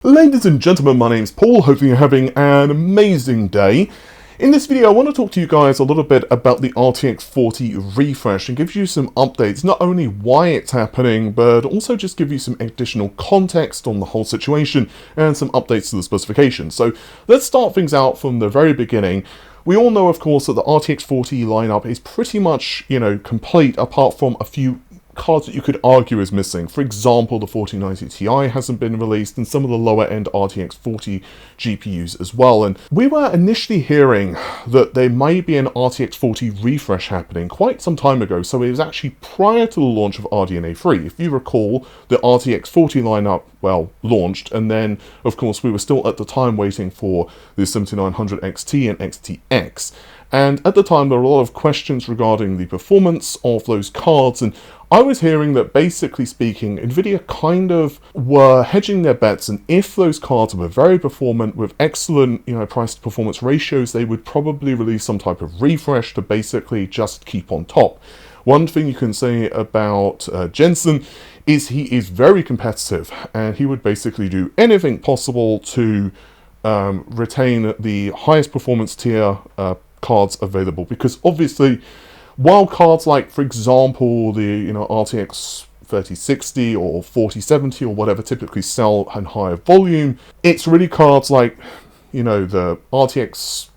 Ladies and gentlemen, my name's Paul, hopefully you're having an amazing day. In this video I want to talk to you guys a little bit about the RTX 40 refresh and give you some updates, not only why it's happening, but also just give you some additional context on the whole situation and some updates to the specifications. So let's start things out from the very beginning. We all know, of course, that the RTX 40 lineup is pretty much, complete apart from a few cards that you could argue is missing. For example, the 4090 Ti hasn't been released and some of the lower end RTX 40 GPUs as well. And we were initially hearing that there may be an RTX 40 refresh happening quite some time ago, so it was actually prior to the launch of RDNA 3. If you recall, the RTX 40 lineup, launched, and then of course we were still at the time waiting for the 7900 XT and XTX. And at the time there were a lot of questions regarding the performance of those cards, and I was hearing that basically speaking, Nvidia kind of were hedging their bets, and if those cards were very performant with excellent, price to performance ratios, they would probably release some type of refresh to basically just keep on top. One thing you can say about Jensen is he is very competitive, and he would basically do anything possible to retain the highest performance tier cards available, because obviously while cards like, for example, the RTX 3060 or 4070 or whatever typically sell in higher volume, it's really cards like the RTX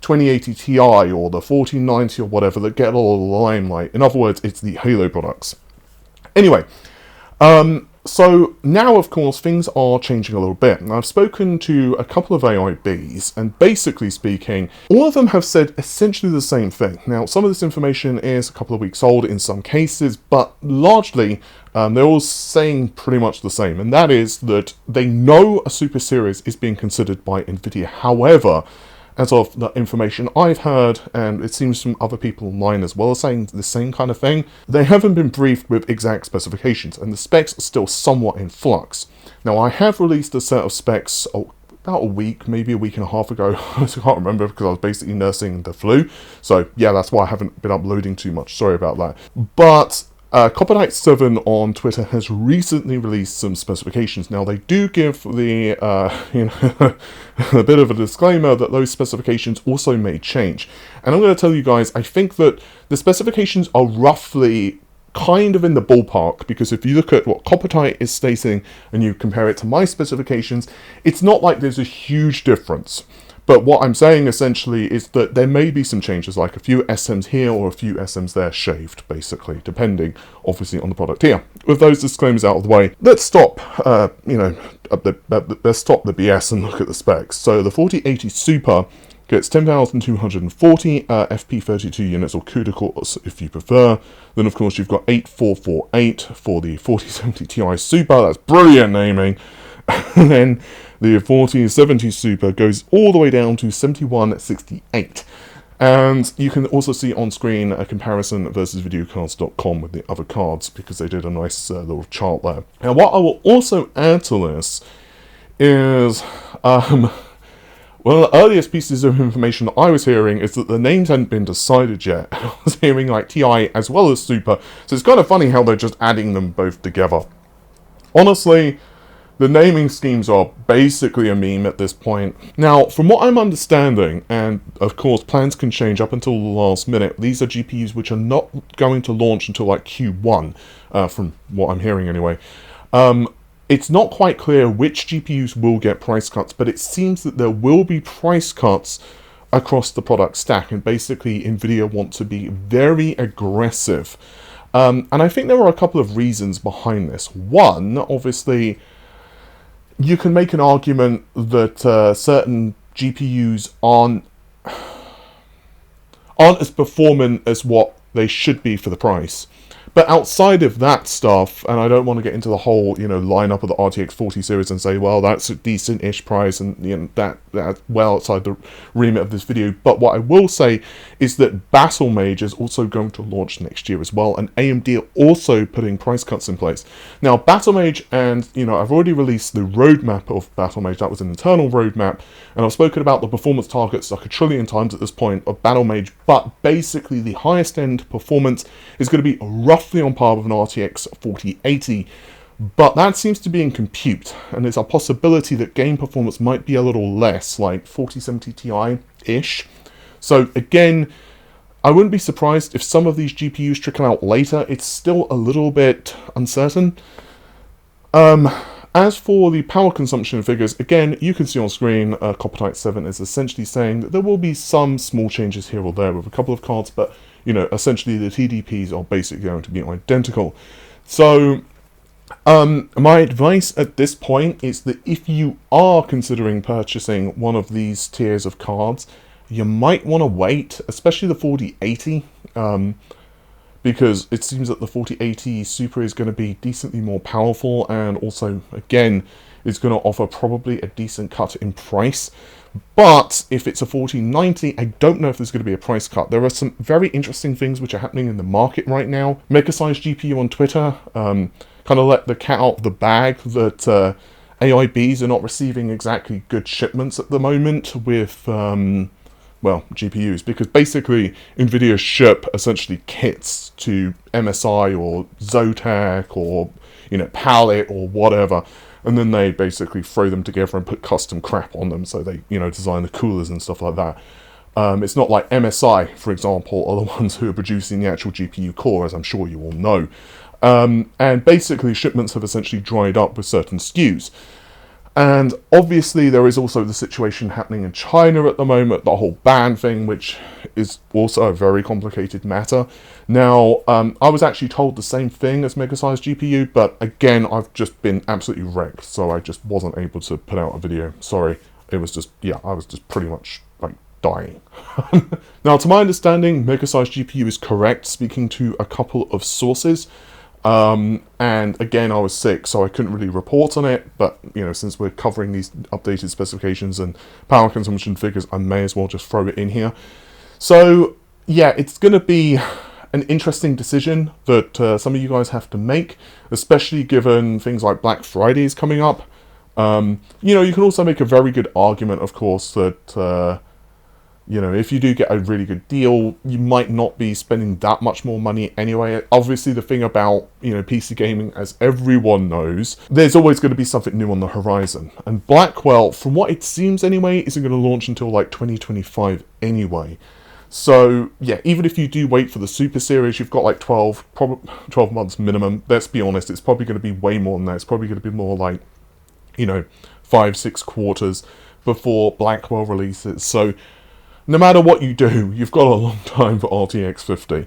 2080 Ti or the 4090 or whatever that get a lot of the limelight. In other words, it's the Halo products. Anyway, so now, of course, things are changing a little bit. And I've spoken to a couple of AIBs, and basically speaking, all of them have said essentially the same thing. Now, some of this information is a couple of weeks old in some cases, but largely they're all saying pretty much the same. And that is that they know a Super Series is being considered by Nvidia. However, as of the information I've heard, and it seems from other people online as well, saying the same kind of thing, they haven't been briefed with exact specifications, and the specs are still somewhat in flux. Now, I have released a set of specs about a week, maybe a week and a half ago. I can't remember because I was basically nursing the flu. So yeah, that's why I haven't been uploading too much. Sorry about that. But Copper Knight 7 on Twitter has recently released some specifications. Now, they do give the a bit of a disclaimer that those specifications also may change. And I'm going to tell you guys, I think that the specifications are roughly kind of in the ballpark, because if you look at what Copper Knight is stating and you compare it to my specifications, it's not like there's a huge difference. But what I'm saying essentially is that there may be some changes, like a few SMs here or a few SMs there shaved, basically, depending, obviously, on the product here. With those disclaimers out of the way, let's stop, let's stop the BS and look at the specs. So the 4080 Super gets 10,240 FP32 units, or CUDA cores if you prefer. Then, of course, you've got 8448 for the 4070 Ti Super. That's brilliant naming. And then the 4070 Super goes all the way down to 7168. And you can also see on screen a comparison versus videocards.com with the other cards, because they did a nice little chart there. Now, what I will also add to this is one of the earliest pieces of information that I was hearing is that the names hadn't been decided yet. I was hearing like Ti as well as Super, so it's kind of funny how they're just adding them both together. Honestly, the naming schemes are basically a meme at this point. Now, from what I'm understanding, and of course plans can change up until the last minute, these are GPUs which are not going to launch until like Q1, from what I'm hearing anyway. It's not quite clear which GPUs will get price cuts, but it seems that there will be price cuts across the product stack, and basically Nvidia want to be very aggressive. And I think there are a couple of reasons behind this. One, obviously, you can make an argument that certain GPUs aren't as performant as what they should be for the price. But outside of that stuff, and I don't want to get into the whole, lineup of the RTX 40 series and say, well, that's a decent-ish price, and that's well outside the remit of this video. But what I will say is that Battle Mage is also going to launch next year as well, and AMD are also putting price cuts in place. Now, Battle Mage, and, I've already released the roadmap of Battle Mage. That was an internal roadmap, and I've spoken about the performance targets like a trillion times at this point of Battle Mage, but basically the highest end performance is going to be roughly on par with an RTX 4080 But that seems to be in compute, and there's a possibility that game performance might be a little less, like 4070 Ti-ish. So again, I wouldn't be surprised if some of these GPUs trickle out later. It's still a little bit uncertain. As for the power consumption figures, again, you can see on screen, Coppertite 7 is essentially saying that there will be some small changes here or there with a couple of cards, but, you know, essentially the TDPs are basically going to be identical. So, my advice at this point is that if you are considering purchasing one of these tiers of cards, you might want to wait, especially the 4080, because it seems that the 4080 Super is going to be decently more powerful, and also, again, is going to offer probably a decent cut in price. But if it's a 4090, I don't know if there's going to be a price cut. There are some very interesting things which are happening in the market right now. Megasize GPU on Twitter kind of let the cat out of the bag that AIBs are not receiving exactly good shipments at the moment with, well, GPUs, because basically Nvidia ship essentially kits to MSI or Zotac or, you know, Palette or whatever, and then they basically throw them together and put custom crap on them, so they, you know, design the coolers and stuff like that. It's not like MSI, for example, are the ones who are producing the actual GPU core, as I'm sure you all know. And basically shipments have essentially dried up with certain SKUs. And obviously there is also the situation happening in China at the moment, the whole ban thing, which is also a very complicated matter. Now, I was actually told the same thing as Megasize GPU, but again, I've just been absolutely wrecked, so I just wasn't able to put out a video. Sorry, it was just, yeah, I was just pretty much, like, dying. Now, to my understanding, Megasize GPU is correct, speaking to a couple of sources. And again, I was sick, so I couldn't really report on it, but, you know, since we're covering these updated specifications and power consumption figures, I may as well just throw it in here. So, yeah, it's going to be an interesting decision that some of you guys have to make, especially given things like Black Friday is coming up. You know, you can also make a very good argument, of course, that, you know, if you do get a really good deal, you might not be spending that much more money anyway. Obviously, the thing about, you know, PC gaming, as everyone knows, there's always going to be something new on the horizon. And Blackwell, from what it seems anyway, isn't going to launch until like 2025 anyway. So, yeah, even if you do wait for the Super Series, you've got like 12 months minimum. Let's be honest, it's probably going to be way more than that. It's probably going to be more like, you know, 5-6 quarters before Blackwell releases. So, no matter what you do, you've got a long time for RTX 50.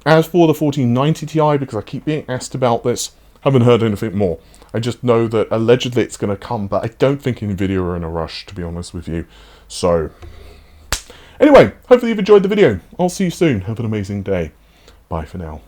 As for the 4090 Ti, because I keep being asked about this, haven't heard anything more. I just know that allegedly it's going to come, but I don't think Nvidia are in a rush, to be honest with you. So, anyway, hopefully you've enjoyed the video. I'll see you soon. Have an amazing day. Bye for now.